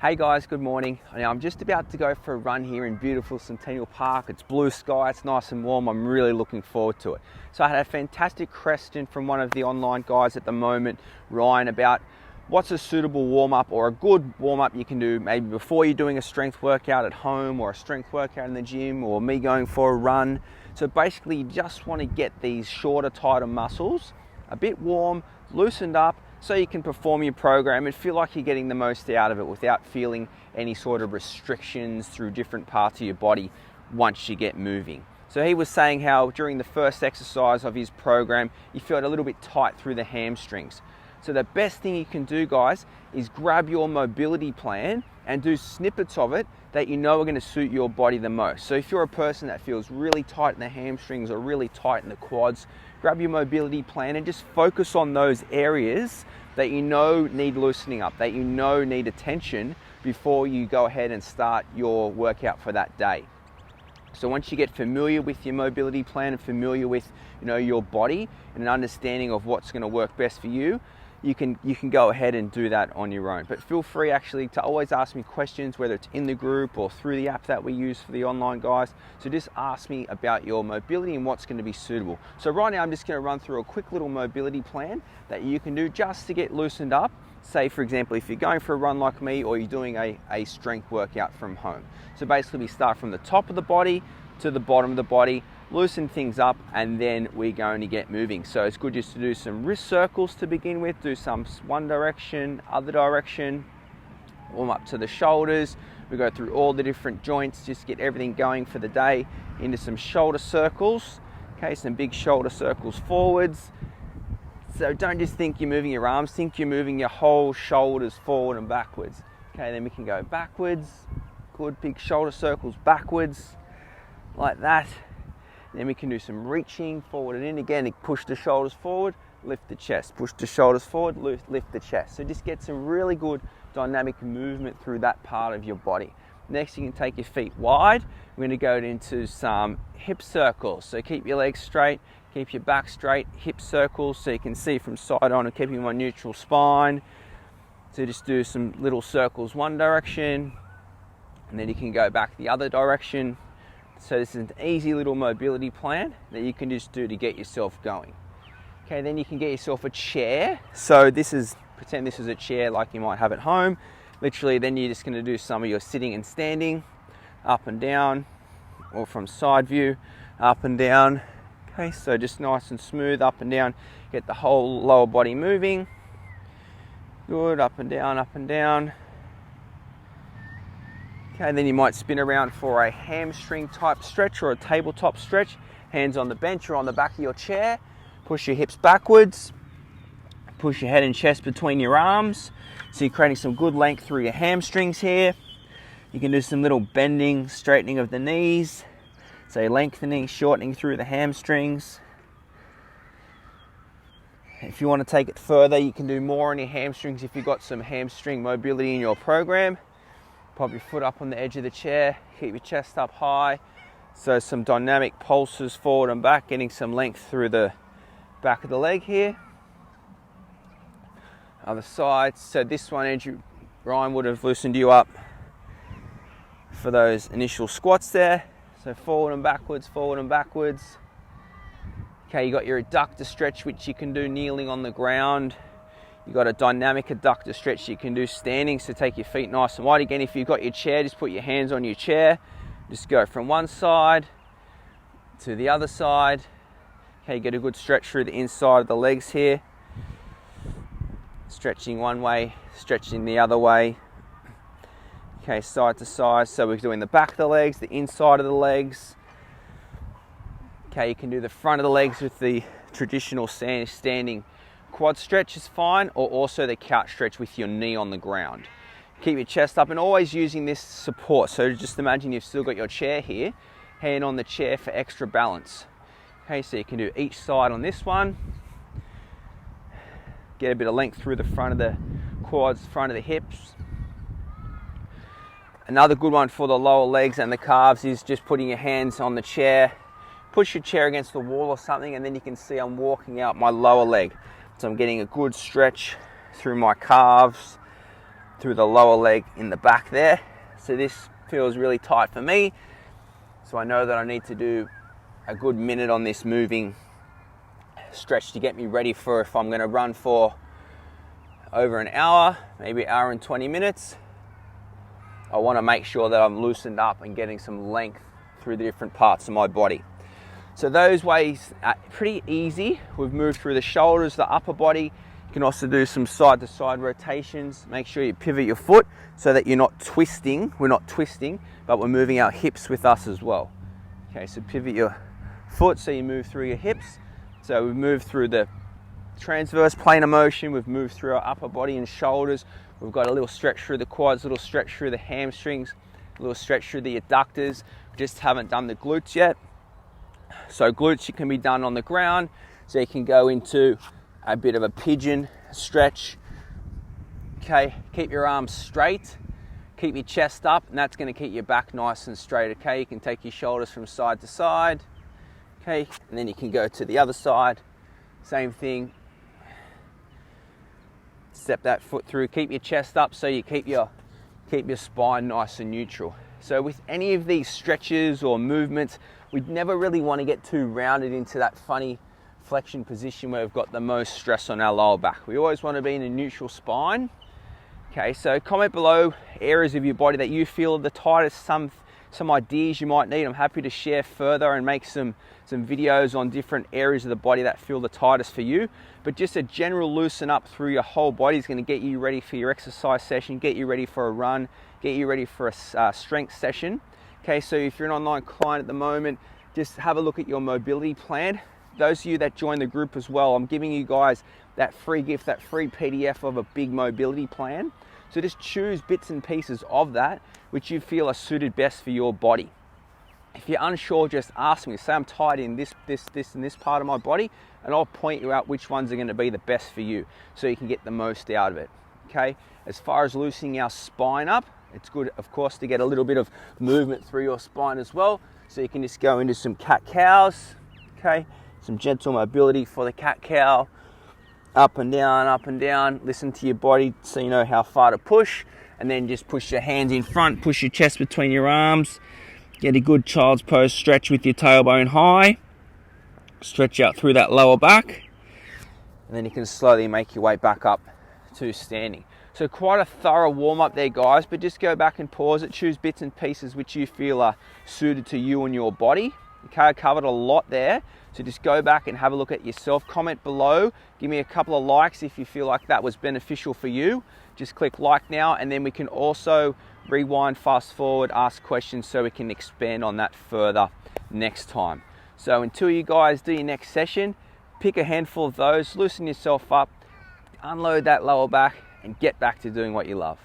Hey guys, good morning. Now I'm just about to go for a run here in beautiful Centennial Park. It's blue sky, it's nice and warm. I'm really looking forward to it. So I had a fantastic question from one of the online guys at the moment, Ryan, about what's a suitable warm-up or a good warm-up you can do maybe before you're doing a strength workout at home or a strength workout in the gym or me going for a run. So basically you just want to get these shorter, tighter muscles a bit warm, loosened up, so you can perform your program and feel like you're getting the most out of it without feeling any sort of restrictions through different parts of your body once you get moving. So he was saying how during the first exercise of his program, you felt a little bit tight through the hamstrings. So the best thing you can do, guys, is grab your mobility plan and do snippets of it that you know are going to suit your body the most. So if you're a person that feels really tight in the hamstrings or really tight in the quads, grab your mobility plan and just focus on those areas that you know need loosening up, that you know need attention before you go ahead and start your workout for that day. So once you get familiar with your mobility plan and familiar with your body and an understanding of what's going to work best for you, you can go ahead and do that on your own. But feel free actually to always ask me questions, whether it's in the group or through the app that we use for the online guys. So just ask me about your mobility and what's going to be suitable. So right now I'm just going to run through a quick little mobility plan that you can do just to get loosened up. Say for example, if you're going for a run like me or you're doing a strength workout from home. So basically we start from the top of the body to the bottom of the body, loosen things up, and then we're going to get moving. So it's good just to do some wrist circles to begin with, do some one direction, other direction, warm up to the shoulders. We go through all the different joints, just get everything going for the day into some shoulder circles. Okay, some big shoulder circles forwards. So don't just think you're moving your arms, think you're moving your whole shoulders forward and backwards. Okay, then we can go backwards, good big shoulder circles backwards, like that. Then we can do some reaching forward and in again, push the shoulders forward, lift the chest, push the shoulders forward, lift the chest. So just get some really good dynamic movement through that part of your body. Next, you can take your feet wide. We're going to go into some hip circles. So keep your legs straight, keep your back straight, hip circles so you can see from side on and keeping my neutral spine. So just do some little circles one direction and then you can go back the other direction. So this is an easy little mobility plan that you can just do to get yourself going. Okay, then you can get yourself a chair. So pretend this is a chair like you might have at home. Literally, then you're just going to do some of your sitting and standing, up and down, or from side view, up and down. Okay, so just nice and smooth, up and down. Get the whole lower body moving. Good, up and down, up and down. Okay, then you might spin around for a hamstring type stretch or a tabletop stretch. Hands on the bench or on the back of your chair. Push your hips backwards. Push your head and chest between your arms. So you're creating some good length through your hamstrings here. You can do some little bending, straightening of the knees. So lengthening, shortening through the hamstrings. If you want to take it further, you can do more on your hamstrings if you've got some hamstring mobility in your program. Pop your foot up on the edge of the chair, keep your chest up high. So some dynamic pulses forward and back, getting some length through the back of the leg here. Other side, so this one, Ryan would have loosened you up for those initial squats there. So forward and backwards, forward and backwards. Okay, you got your adductor stretch, which you can do kneeling on the ground. You've got a dynamic adductor stretch you can do standing, so take your feet nice and wide. Again, if you've got your chair, just put your hands on your chair. Just go from one side to the other side. Okay, get a good stretch through the inside of the legs here. Stretching one way, stretching the other way. Okay, side to side. So we're doing the back of the legs, the inside of the legs. Okay, you can do the front of the legs with the traditional standing quad stretch is fine, or also the couch stretch with your knee on the ground. Keep your chest up and always using this support. So just imagine you've still got your chair here, hand on the chair for extra balance. Okay, so you can do each side on this one. Get a bit of length through the front of the quads, front of the hips. Another good one for the lower legs and the calves is just putting your hands on the chair. Push your chair against the wall or something, and then you can see I'm walking out my lower leg. So I'm getting a good stretch through my calves, through the lower leg in the back there. So this feels really tight for me. So I know that I need to do a good minute on this moving stretch to get me ready for if I'm going to run for over an hour, maybe an hour and 20 minutes. I want to make sure that I'm loosened up and getting some length through the different parts of my body. So those ways are pretty easy. We've moved through the shoulders, the upper body. You can also do some side to side rotations. Make sure you pivot your foot so that you're not twisting. We're not twisting, but we're moving our hips with us as well. Okay, so pivot your foot so you move through your hips. So we've moved through the transverse plane of motion. We've moved through our upper body and shoulders. We've got a little stretch through the quads, a little stretch through the hamstrings, a little stretch through the adductors. We just haven't done the glutes yet. So glutes can be done on the ground. So you can go into a bit of a pigeon stretch. Okay, keep your arms straight. Keep your chest up, and that's going to keep your back nice and straight. Okay, you can take your shoulders from side to side. Okay, and then you can go to the other side. Same thing. Step that foot through. Keep your chest up so you keep your spine nice and neutral. So with any of these stretches or movements, we'd never really want to get too rounded into that funny flexion position where we've got the most stress on our lower back. We always want to be in a neutral spine. Okay, so comment below areas of your body that you feel are the tightest, some ideas you might need. I'm happy to share further and make some videos on different areas of the body that feel the tightest for you. But just a general loosen up through your whole body is going to get you ready for your exercise session, get you ready for a run, get you ready for a strength session. Okay, so if you're an online client at the moment, just have a look at your mobility plan. Those of you that join the group as well, I'm giving you guys that free gift, that free PDF of a big mobility plan. So just choose bits and pieces of that which you feel are suited best for your body. If you're unsure, just ask me. Say I'm tight in this and this part of my body, and I'll point you out which ones are going to be the best for you so you can get the most out of it. Okay, as far as loosening our spine up, it's good, of course, to get a little bit of movement through your spine as well. So you can just go into some cat-cows. Okay, some gentle mobility for the cat-cow. Up and down, listen to your body so you know how far to push, and then just push your hands in front, push your chest between your arms, get a good child's pose stretch with your tailbone high, stretch out through that lower back, and then you can slowly make your way back up to standing. So quite a thorough warm-up there, guys, but just go back and pause it, choose bits and pieces which you feel are suited to you and your body. Okay, I covered a lot there, so just go back and have a look at yourself. Comment below, give me a couple of likes if you feel like that was beneficial for you. Just click like now, and then we can also rewind, fast forward, ask questions so we can expand on that further next time. So until you guys do your next session, pick a handful of those, loosen yourself up, unload that lower back, and get back to doing what you love.